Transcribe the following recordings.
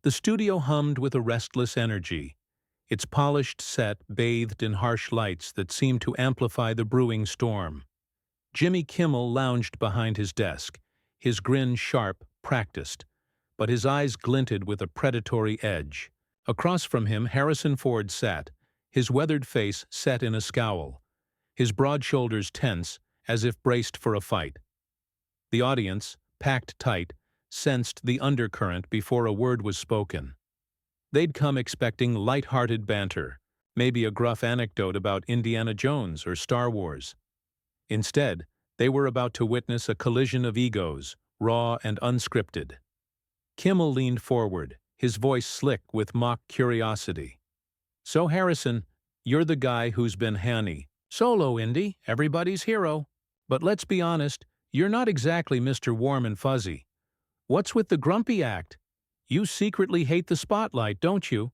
The studio hummed with a restless energy, its polished set bathed in harsh lights that seemed to amplify the brewing storm. Jimmy Kimmel lounged behind his desk, his grin sharp, practiced, but his eyes glinted with a predatory edge. Across from him, Harrison Ford sat, his weathered face set in a scowl, his broad shoulders tense, as if braced for a fight. The audience, packed tight, sensed the undercurrent before a word was spoken. They'd come expecting lighthearted banter, maybe a gruff anecdote about Indiana Jones or Star Wars. Instead, they were about to witness a collision of egos, raw and unscripted. Kimmel leaned forward, his voice slick with mock curiosity. "So Harrison, you're the guy who's been Hanny. Solo, Indy, everybody's hero. But let's be honest, you're not exactly Mr. Warm and Fuzzy. What's with the grumpy act? You secretly hate the spotlight, don't you?"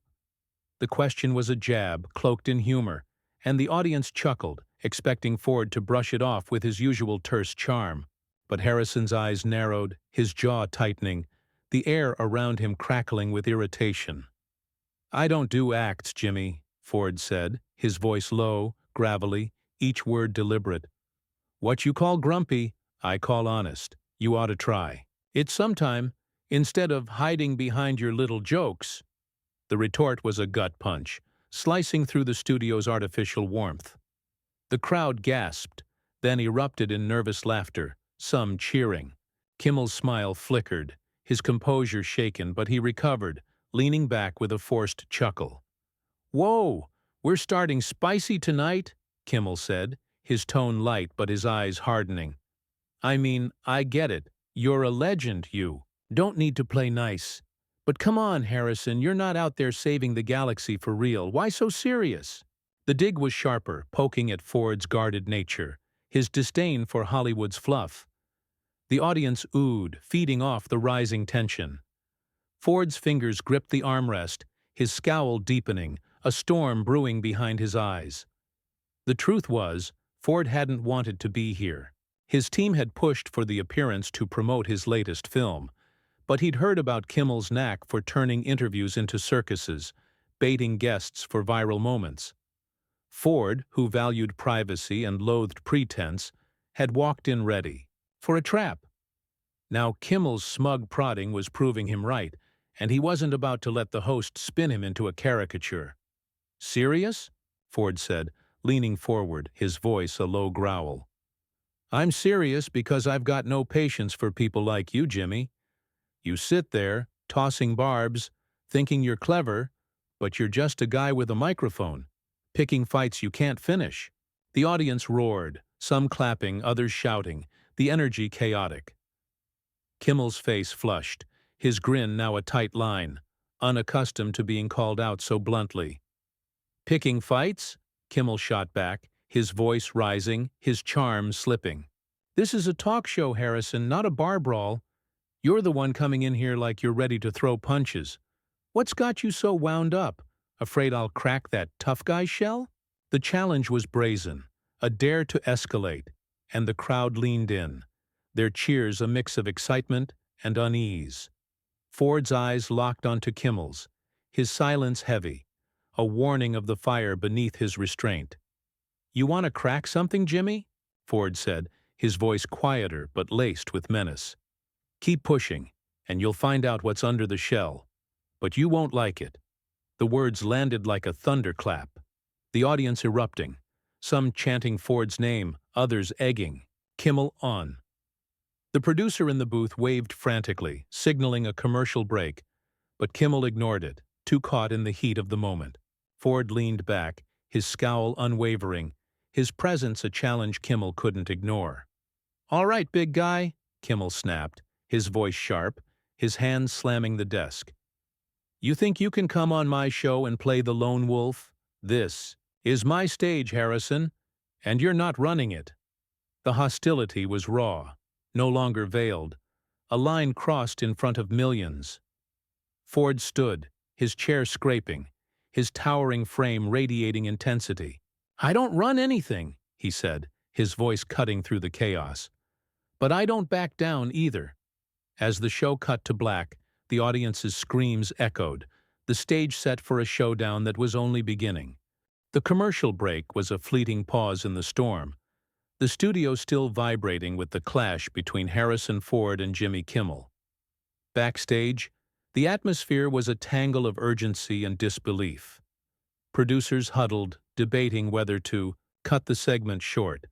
The question was a jab, cloaked in humor, and the audience chuckled, expecting Ford to brush it off with his usual terse charm. But Harrison's eyes narrowed, his jaw tightening, the air around him crackling with irritation. "I don't do acts, Jimmy," Ford said, his voice low, gravelly, each word deliberate. "What you call grumpy, I call honest. You ought to try. It's sometime, instead of hiding behind your little jokes." The retort was a gut punch, slicing through the studio's artificial warmth. The crowd gasped, then erupted in nervous laughter, some cheering. Kimmel's smile flickered, his composure shaken, but he recovered, leaning back with a forced chuckle. "Whoa, we're starting spicy tonight," Kimmel said, his tone light but his eyes hardening. "I mean, I get it. You're a legend, you. Don't need to play nice. But come on, Harrison, you're not out there saving the galaxy for real. Why so serious?" The dig was sharper, poking at Ford's guarded nature, his disdain for Hollywood's fluff. The audience oohed, feeding off the rising tension. Ford's fingers gripped the armrest, his scowl deepening, a storm brewing behind his eyes. The truth was, Ford hadn't wanted to be here. His team had pushed for the appearance to promote his latest film, but he'd heard about Kimmel's knack for turning interviews into circuses, baiting guests for viral moments. Ford, who valued privacy and loathed pretense, had walked in ready for a trap. Now Kimmel's smug prodding was proving him right, and he wasn't about to let the host spin him into a caricature. "Serious?" Ford said, leaning forward, his voice a low growl. "I'm serious because I've got no patience for people like you, Jimmy. You sit there, tossing barbs, thinking you're clever, but you're just a guy with a microphone, picking fights you can't finish." The audience roared, some clapping, others shouting, the energy chaotic. Kimmel's face flushed, his grin now a tight line, unaccustomed to being called out so bluntly. "Picking fights?" Kimmel shot back, his voice rising, his charm slipping. "This is a talk show, Harrison, not a bar brawl. You're the one coming in here like you're ready to throw punches. What's got you so wound up? Afraid I'll crack that tough guy shell?" The challenge was brazen, a dare to escalate, and the crowd leaned in, their cheers a mix of excitement and unease. Ford's eyes locked onto Kimmel's, his silence heavy, a warning of the fire beneath his restraint. "You want to crack something, Jimmy?" Ford said, his voice quieter but laced with menace. "Keep pushing, and you'll find out what's under the shell. But you won't like it." The words landed like a thunderclap, the audience erupting, some chanting Ford's name, others egging. Kimmel on. The producer in the booth waved frantically, signaling a commercial break, but Kimmel ignored it, too caught in the heat of the moment. Ford leaned back, his scowl unwavering, his presence a challenge Kimmel couldn't ignore. "All right, big guy," Kimmel snapped, his voice sharp, his hands slamming the desk. "You think you can come on my show and play the lone wolf? This is my stage, Harrison, and you're not running it." The hostility was raw, no longer veiled, a line crossed in front of millions. Ford stood, his chair scraping, his towering frame radiating intensity. "I don't run anything," he said, his voice cutting through the chaos. "But I don't back down either." As the show cut to black, The audience's screams echoed, the stage set for a showdown that was only beginning. The commercial break was a fleeting pause in the storm, the studio still vibrating with the clash between Harrison Ford and Jimmy Kimmel. Backstage, the atmosphere was a tangle of urgency and disbelief. Producers huddled, debating whether to cut the segment short,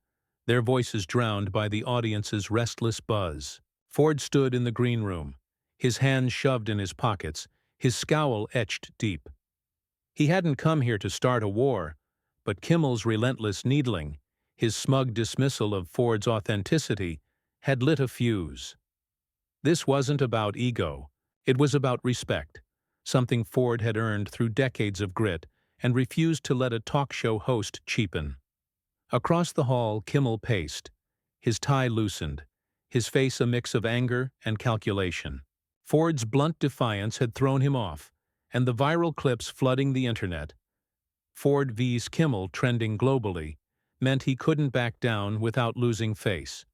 their voices drowned by the audience's restless buzz. Ford stood in the green room, his hands shoved in his pockets, his scowl etched deep. He hadn't come here to start a war, but Kimmel's relentless needling, his smug dismissal of Ford's authenticity, had lit a fuse. This wasn't about ego, it was about respect, something Ford had earned through decades of grit and refused to let a talk show host cheapen. Across the hall, Kimmel paced, his tie loosened, his face a mix of anger and calculation. Ford's blunt defiance had thrown him off, and the viral clips flooding the internet, Ford vs. Kimmel trending globally, meant he couldn't back down without losing face.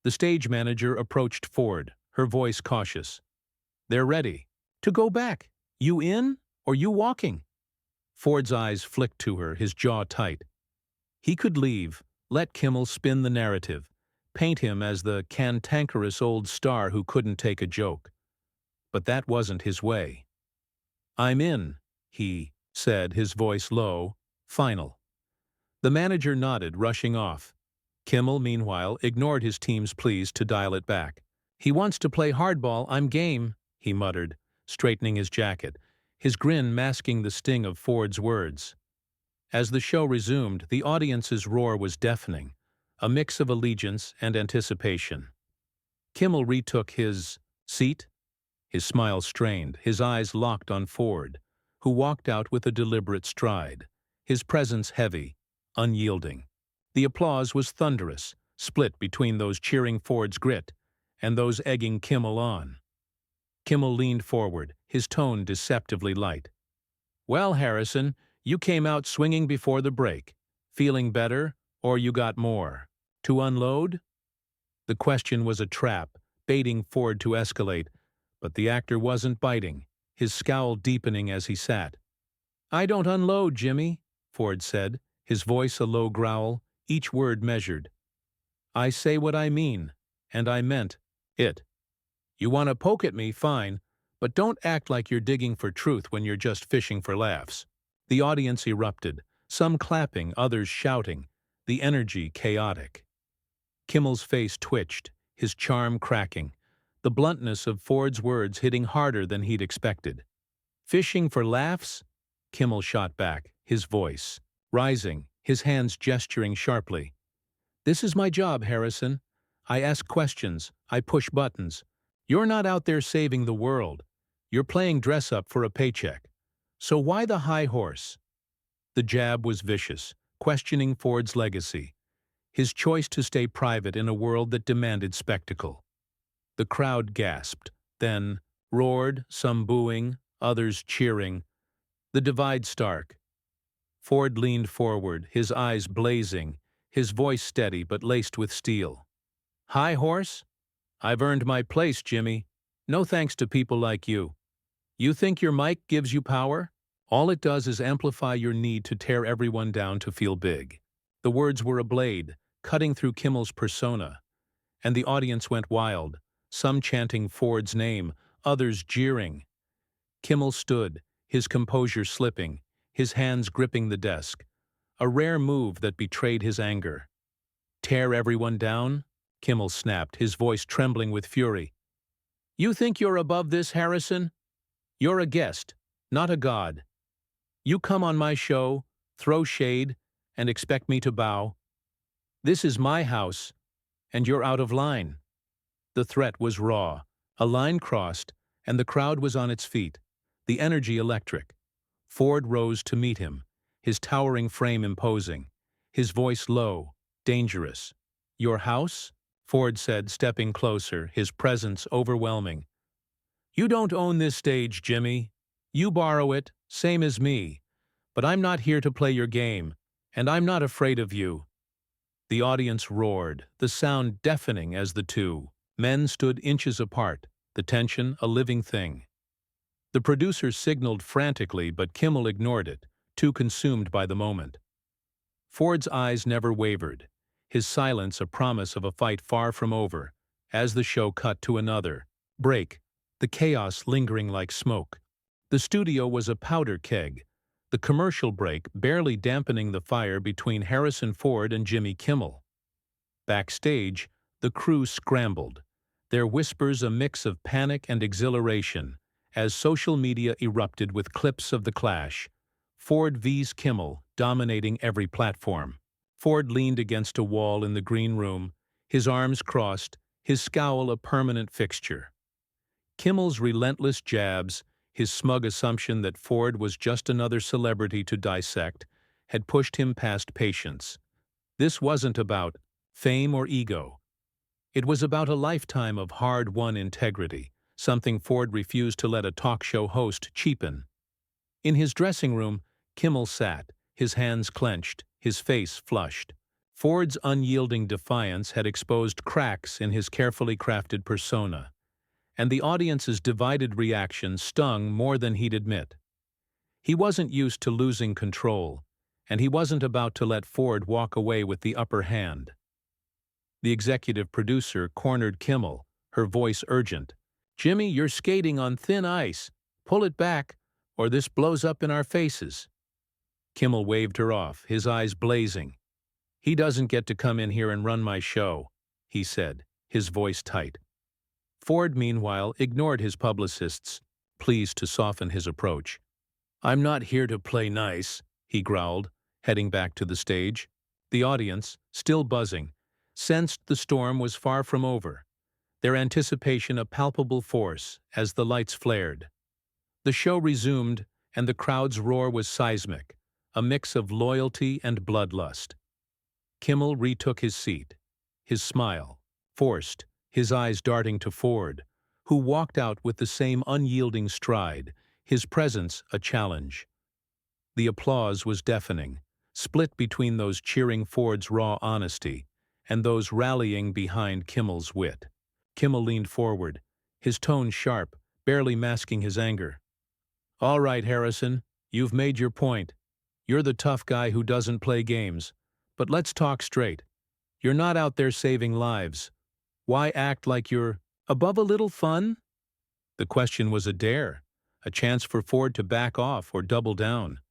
The stage manager approached Ford, her voice cautious. "They're ready. To go back. You in, or you walking?" Ford's eyes flicked to her, his jaw tight. He could leave, let Kimmel spin the narrative, paint him as the cantankerous old star who couldn't take a joke. But that wasn't his way. "I'm in," he said, his voice low, final. The manager nodded, rushing off. Kimmel, meanwhile, ignored his team's pleas to dial it back. "He wants to play hardball, I'm game," he muttered, straightening his jacket, his grin masking the sting of Ford's words. As the show resumed, the audience's roar was deafening, a mix of allegiance and anticipation. Kimmel retook his seat, his smile strained, his eyes locked on Ford, who walked out with a deliberate stride, his presence heavy, unyielding. The applause was thunderous, split between those cheering Ford's grit and those egging Kimmel on. Kimmel leaned forward, his tone deceptively light. "Well, Harrison, you came out swinging before the break. Feeling better, or you got more to unload?" The question was a trap, baiting Ford to escalate, but the actor wasn't biting, his scowl deepening as he sat. "I don't unload, Jimmy," Ford said, his voice a low growl, each word measured. "I say what I mean, and I meant it. You want to poke at me, fine, but don't act like you're digging for truth when you're just fishing for laughs." The audience erupted, some clapping, others shouting, the energy chaotic. Kimmel's face twitched, his charm cracking, the bluntness of Ford's words hitting harder than he'd expected. "Fishing for laughs?" Kimmel shot back, his voice rising, his hands gesturing sharply. "This is my job, Harrison. I ask questions, I push buttons. You're not out there saving the world. You're playing dress-up for a paycheck. So why the high horse?" The jab was vicious, questioning Ford's legacy, his choice to stay private in a world that demanded spectacle. The crowd gasped, then roared, some booing, others cheering. The divide stark. Ford leaned forward, his eyes blazing, his voice steady but laced with steel. "High horse? I've earned my place, Jimmy. No thanks to people like you. You think your mic gives you power? All it does is amplify your need to tear everyone down to feel big." The words were a blade, cutting through Kimmel's persona, and the audience went wild, some chanting Ford's name, others jeering. Kimmel stood, his composure slipping, his hands gripping the desk, a rare move that betrayed his anger. "Tear everyone down?" Kimmel snapped, his voice trembling with fury. "You think you're above this, Harrison? You're a guest, not a god. You come on my show, throw shade, and expect me to bow. This is my house, and you're out of line." The threat was raw, a line crossed, and the crowd was on its feet, the energy electric. Ford rose to meet him, his towering frame imposing, his voice low, dangerous. "Your house?" Ford said, stepping closer, his presence overwhelming. "You don't own this stage, Jimmy. You borrow it, same as me. But I'm not here to play your game, and I'm not afraid of you." The audience roared, the sound deafening as the two men stood inches apart, the tension a living thing. The producer signaled frantically, but Kimmel ignored it, too consumed by the moment. Ford's eyes never wavered, his silence a promise of a fight far from over, as the show cut to another break, the chaos lingering like smoke. The studio was a powder keg, the commercial break barely dampening the fire between Harrison Ford and Jimmy Kimmel. Backstage, the crew scrambled, their whispers a mix of panic and exhilaration, as social media erupted with clips of the clash. Ford vs. Kimmel dominating every platform. Ford leaned against a wall in the green room, his arms crossed, his scowl a permanent fixture. Kimmel's relentless jabs, his smug assumption that Ford was just another celebrity to dissect, had pushed him past patience. This wasn't about fame or ego. It was about a lifetime of hard-won integrity, something Ford refused to let a talk show host cheapen. In his dressing room, Kimmel sat, his hands clenched, his face flushed. Ford's unyielding defiance had exposed cracks in his carefully crafted persona, and the audience's divided reaction stung more than he'd admit. He wasn't used to losing control, and he wasn't about to let Ford walk away with the upper hand. The executive producer cornered Kimmel, her voice urgent. "Jimmy, you're skating on thin ice. Pull it back, or this blows up in our faces." Kimmel waved her off, his eyes blazing. "He doesn't get to come in here and run my show," he said, his voice tight. Ford, meanwhile, ignored his publicists, pleased to soften his approach. "I'm not here to play nice," he growled, heading back to the stage. The audience, still buzzing, sensed the storm was far from over, their anticipation a palpable force as the lights flared. The show resumed, and the crowd's roar was seismic, a mix of loyalty and bloodlust. Kimmel retook his seat, his smile forced, his eyes darting to Ford, who walked out with the same unyielding stride, his presence a challenge. The applause was deafening, split between those cheering Ford's raw honesty and those rallying behind Kimmel's wit. Kimmel leaned forward, his tone sharp, barely masking his anger. "All right, Harrison, you've made your point. You're the tough guy who doesn't play games. But let's talk straight. You're not out there saving lives. Why act like you're above a little fun?" The question was a dare, a chance for Ford to back off or double down.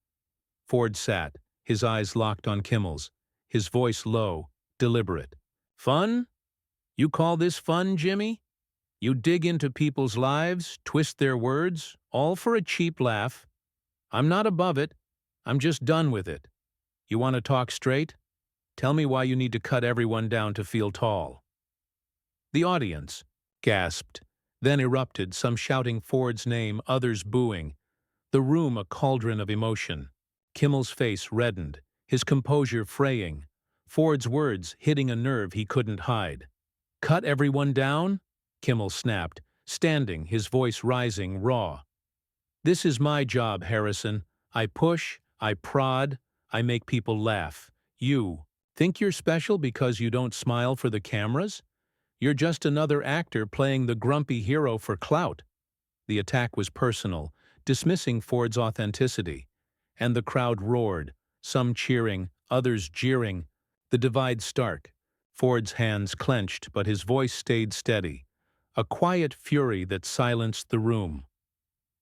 Ford sat, his eyes locked on Kimmel's, his voice low, deliberate. "Fun? You call this fun, Jimmy? You dig into people's lives, twist their words, all for a cheap laugh. I'm not above it. I'm just done with it. You want to talk straight? Tell me why you need to cut everyone down to feel tall." The audience gasped, then erupted, some shouting Ford's name, others booing, the room a cauldron of emotion. Kimmel's face reddened, his composure fraying, Ford's words hitting a nerve he couldn't hide. "Cut everyone down?" Kimmel snapped, standing, his voice rising, raw. "This is my job, Harrison. I push, I prod, I make people laugh. You think you're special because you don't smile for the cameras? You're just another actor playing the grumpy hero for clout." The attack was personal, dismissing Ford's authenticity. And the crowd roared, some cheering, others jeering, the divide stark. Ford's hands clenched, but his voice stayed steady, a quiet fury that silenced the room.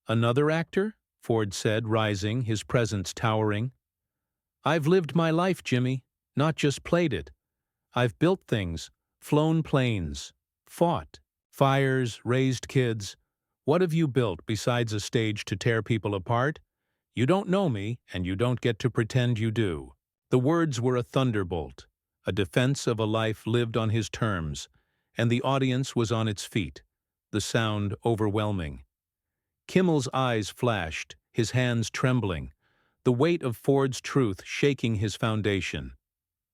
"Another actor?" Ford said, rising, his presence towering. "I've lived my life, Jimmy, not just played it. I've built things, flown planes, fought, fires, raised kids. What have you built besides a stage to tear people apart? You don't know me, and you don't get to pretend you do." The words were a thunderbolt, a defense of a life lived on his terms, and the audience was on its feet, the sound overwhelming. Kimmel's eyes flashed, his hands trembling, the weight of Ford's truth shaking his foundation.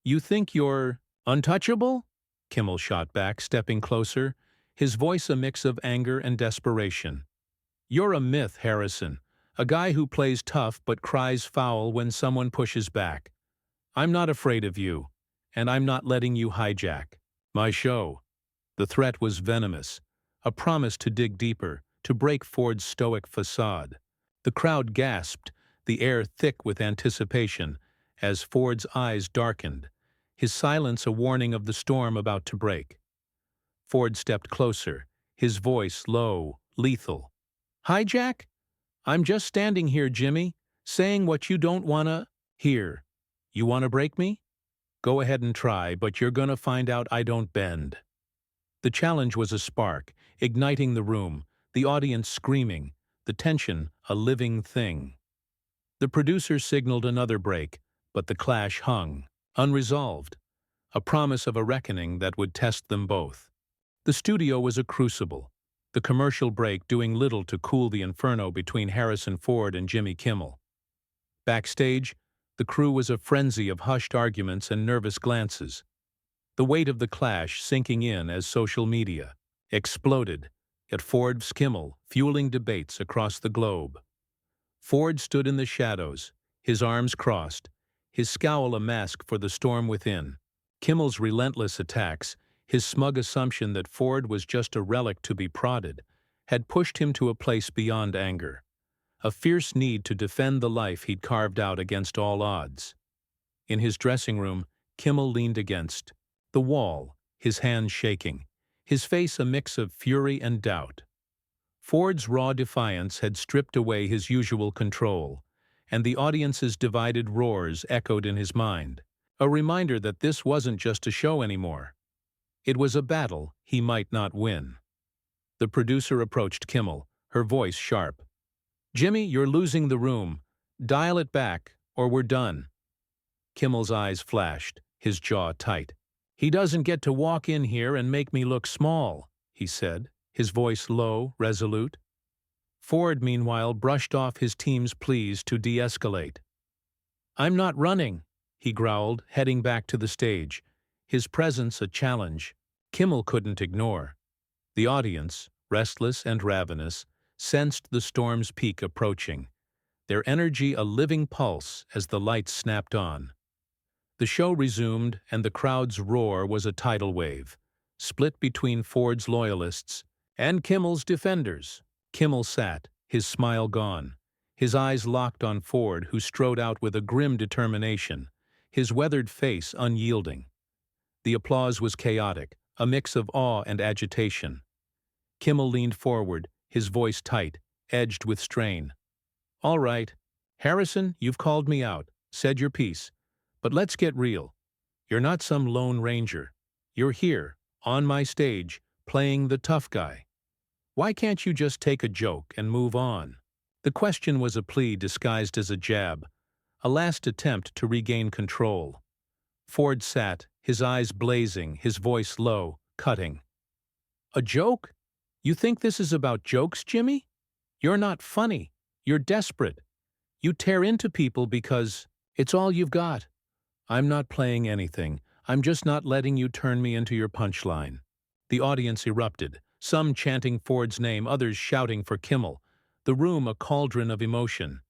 "You think you're untouchable?" Kimmel shot back, stepping closer, his voice a mix of anger and desperation. "You're a myth, Harrison, a guy who plays tough but cries foul when someone pushes back. I'm not afraid of you, and I'm not letting you hijack my show." The threat was venomous, a promise to dig deeper, to break Ford's stoic facade. The crowd gasped, the air thick with anticipation, as Ford's eyes darkened, his silence a warning of the storm about to break. Ford stepped closer, his voice low, lethal. "Hi, Jack? I'm just standing here, Jimmy, saying what you don't wanna hear. You wanna break me? Go ahead and try, but you're gonna find out I don't bend." The challenge was a spark, igniting the room, the audience screaming, the tension a living thing. The producer signaled another break, but the clash hung, unresolved, a promise of a reckoning that would test them both. The studio was a crucible, the commercial break doing little to cool the inferno between Harrison Ford and Jimmy Kimmel. Backstage, the crew was a frenzy of hushed arguments and nervous glances, the weight of the clash sinking in as social media exploded at Ford's Kimmel, fueling debates across the globe. Ford stood in the shadows, his arms crossed, his scowl a mask for the storm within. Kimmel's relentless attacks, his smug assumption that Ford was just a relic to be prodded, had pushed him to a place beyond anger, a fierce need to defend the life he'd carved out against all odds. In his dressing room, Kimmel leaned against the wall, his hands shaking, his face a mix of fury and doubt. Ford's raw defiance had stripped away his usual control, and the audience's divided roars echoed in his mind, a reminder that this wasn't just a show anymore. It was a battle he might not win. The producer approached Kimmel, her voice sharp. "Jimmy, you're losing the room. Dial it back, or we're done." Kimmel's eyes flashed, his jaw tight. "He doesn't get to walk in here and make me look small," he said, his voice low, resolute. Ford, meanwhile, brushed off his team's pleas to de-escalate. "I'm not running," he growled, heading back to the stage, his presence a challenge Kimmel couldn't ignore. The audience, restless and ravenous, sensed the storm's peak approaching, their energy a living pulse as the lights snapped on. The show resumed, and the crowd's roar was a tidal wave, split between Ford's loyalists and Kimmel's defenders. Kimmel sat, his smile gone, his eyes locked on Ford, who strode out with a grim determination, his weathered face unyielding. The applause was chaotic, a mix of awe and agitation. Kimmel leaned forward, his voice tight, edged with strain. "All right, Harrison, you've called me out, said your piece. But let's get real. You're not some lone ranger. You're here, on my stage, playing the tough guy. Why can't you just take a joke and move on?" The question was a plea disguised as a jab, a last attempt to regain control. Ford sat, his eyes blazing, his voice low, cutting. "A joke? You think this is about jokes, Jimmy? You're not funny. You're desperate. You tear into people because it's all you've got. I'm not playing anything. I'm just not letting you turn me into your punchline." The audience erupted, some chanting Ford's name, others shouting for Kimmel, the room a cauldron of emotion.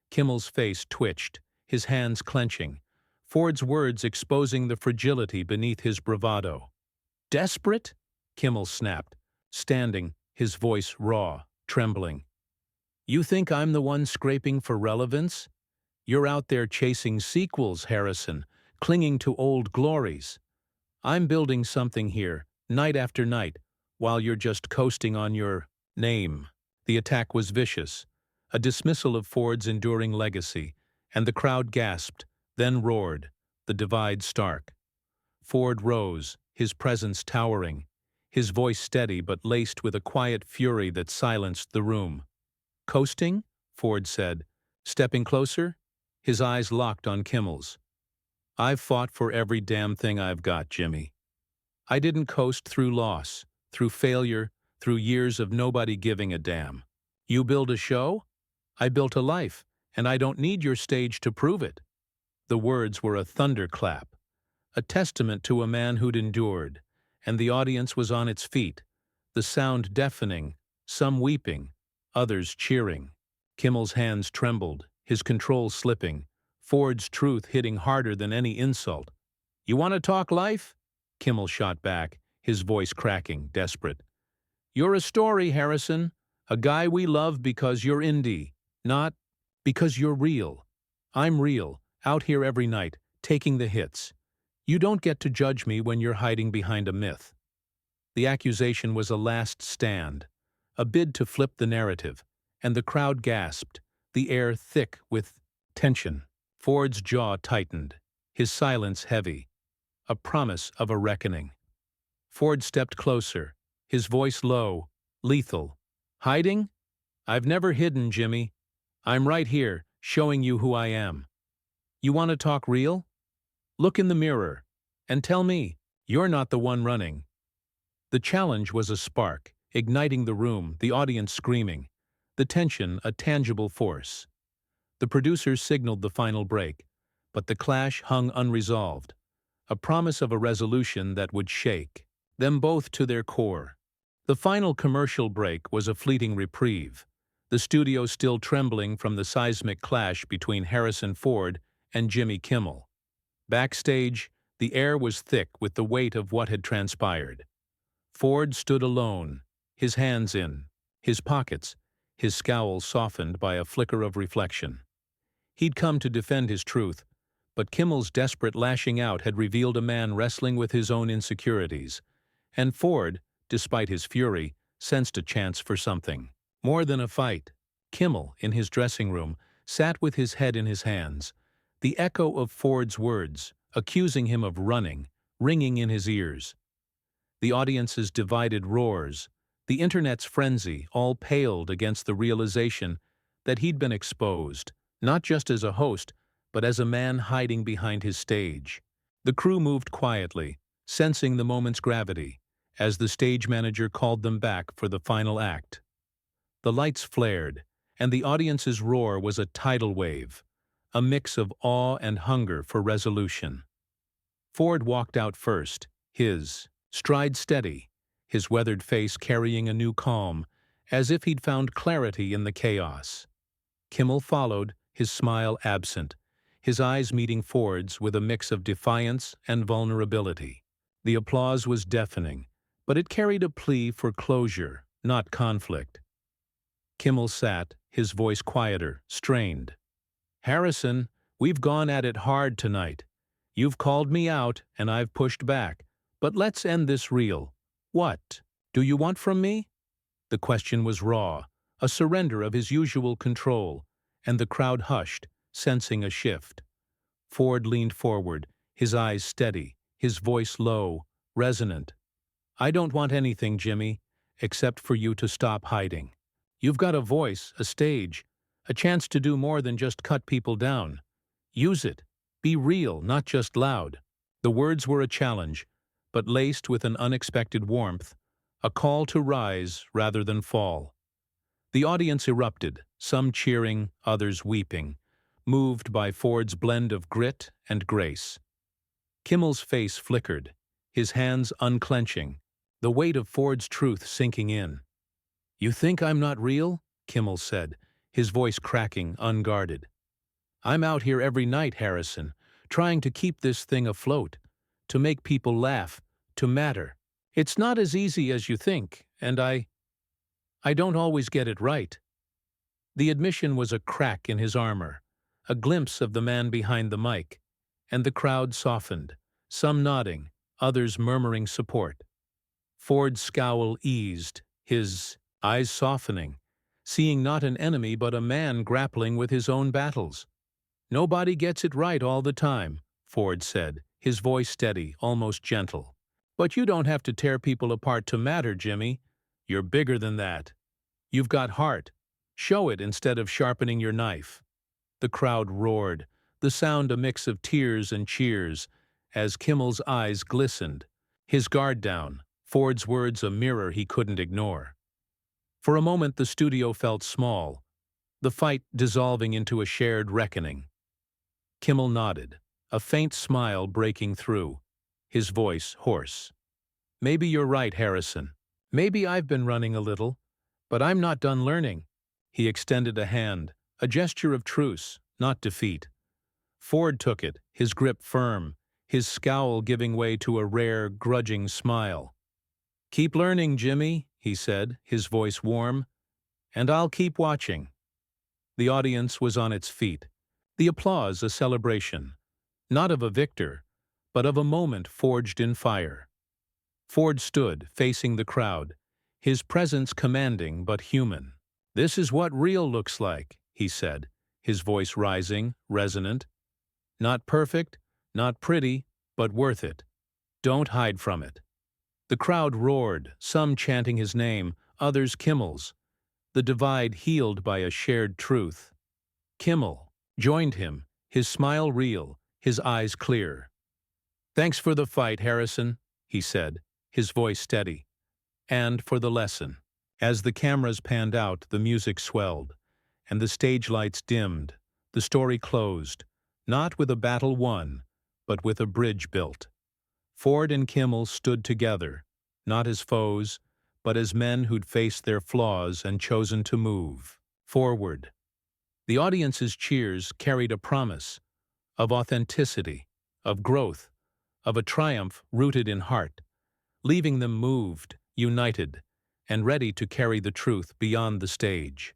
Kimmel's face twitched, his hands clenching, Ford's words exposing the fragility beneath his bravado. "Desperate?" Kimmel snapped, standing, his voice raw, trembling. "You think I'm the one scraping for relevance? You're out there chasing sequels, Harrison, clinging to old glories. I'm building something here, night after night, while you're just coasting on your name." The attack was vicious, a dismissal of Ford's enduring legacy, and the crowd gasped, then roared, the divide stark. Ford rose, his presence towering, his voice steady but laced with a quiet fury that silenced the room. "Coasting?" Ford said, stepping closer, his eyes locked on Kimmel's. "I've fought for every damn thing I've got, Jimmy. I didn't coast through loss, through failure, through years of nobody giving a damn. You build a show? I built a life, and I don't need your stage to prove it." The words were a thunderclap, a testament to a man who'd endured, and the audience was on its feet, the sound deafening, some weeping, others cheering. Kimmel's hands trembled, his control slipping, Ford's truth hitting harder than any insult. "You want to talk life?" Kimmel shot back, his voice cracking, desperate. You're a story, Harrison. A guy we love because you're Indy, not because you're real. I'm real, out here every night, taking the hits. You don't get to judge me when you're hiding behind a myth. The accusation was a last stand, a bid to flip the narrative, and the crowd gasped, the air thick with tension. Ford's jaw tightened, his silence heavy, a promise of a reckoning. Ford stepped closer, his voice low, lethal. Hiding? I've never hidden, Jimmy. I'm right here, showing you who I am. You want to talk real? Look in the mirror, and tell me, you're not the one running. The challenge was a spark, igniting the room, the audience screaming, the tension a tangible force. The producers signaled the final break, but the clash hung unresolved, a promise of a resolution that would shake them both to their core. The final commercial break was a fleeting reprieve, the studio still trembling from the seismic clash between Harrison Ford and Jimmy Kimmel. Backstage, the air was thick with the weight of what had transpired. Ford stood alone, his hands in his pockets, his scowl softened by a flicker of reflection. He'd come to defend his truth, but Kimmel's desperate lashing out had revealed a man wrestling with his own insecurities, and Ford, despite his fury, sensed a chance for something more than a fight. Kimmel, in his dressing room, sat with his head in his hands, the echo of Ford's words, accusing him of running, ringing in his ears. The audience's divided roars, the internet's frenzy, all paled against the realization that he'd been exposed, not just as a host, but as a man hiding behind his stage. The crew moved quietly, sensing the moment's gravity, as the stage manager called them back for the final act. The lights flared, and the audience's roar was a tidal wave, a mix of awe and hunger for resolution. Ford walked out first, his stride steady, his weathered face carrying a new calm, as if he'd found clarity in the chaos. Kimmel followed, his smile absent, his eyes meeting Ford's with a mix of defiance and vulnerability. The applause was deafening, but it carried a plea for closure, not conflict. Kimmel sat, his voice quieter, strained. Harrison, we've gone at it hard tonight. You've called me out, and I've pushed back. But let's end this real. What do you want from me? The question was raw, a surrender of his usual control, and the crowd hushed, sensing a shift. Ford leaned forward, his eyes steady, his voice low, resonant. I don't want anything, Jimmy, except for you to stop hiding. You've got a voice, a stage, a chance to do more than just cut people down. Use it. Be real, not just loud. The words were a challenge, but laced with an unexpected warmth, a call to rise rather than fall. The audience erupted, some cheering, others weeping, moved by Ford's blend of grit and grace. Kimmel's face flickered, his hands unclenching, the weight of Ford's truth sinking in. You think I'm not real? Kimmel said, his voice cracking, unguarded. I'm out here every night, Harrison, trying to keep this thing afloat, to make people laugh, to matter. It's not as easy as you think, and I don't always get it right. The admission was a crack in his armor, a glimpse of the man behind the mic, and the crowd softened, some nodding, others murmuring support. Ford's scowl eased, his eyes softening, seeing not an enemy but a man grappling with his own battles. Nobody gets it right all the time, Ford said, his voice steady, almost gentle. But you don't have to tear people apart to matter, Jimmy. You're bigger than that. You've got heart. Show it instead of sharpening your knife. The crowd roared, the sound a mix of tears and cheers, as Kimmel's eyes glistened, his guard down, Ford's words a mirror he couldn't ignore. For a moment the studio felt small, the fight dissolving into a shared reckoning. Kimmel nodded, a faint smile breaking through, his voice hoarse. Maybe you're right, Harrison. Maybe I've been running a little, but I'm not done learning. He extended a hand, a gesture of truce, not defeat. Ford took it, his grip firm, his scowl giving way to a rare, grudging smile. Keep learning, Jimmy. he said, his voice warm, "and I'll keep watching." The audience was on its feet, the applause a celebration, not of a victor, but of a moment forged in fire. Ford stood, facing the crowd, his presence commanding but human. "This is what real looks like," he said, his voice rising, resonant. "Not perfect, not pretty, but worth it. Don't hide from it." The crowd roared, some chanting his name, others Kimmel's, the divide healed by a shared truth. Kimmel joined him, his smile real, his eyes clear. "Thanks for the fight, Harrison," he said, his voice steady. "And for the lesson." As the cameras panned out, the music swelled, and the stage lights dimmed, the story closed, not with a battle won, but with a bridge built. Ford and Kimmel stood together, not as foes, but as men who'd faced their flaws and chosen to move forward. The audience's cheers carried a promise of authenticity, of growth, of a triumph rooted in heart, leaving them moved, united, and ready to carry the truth beyond the stage.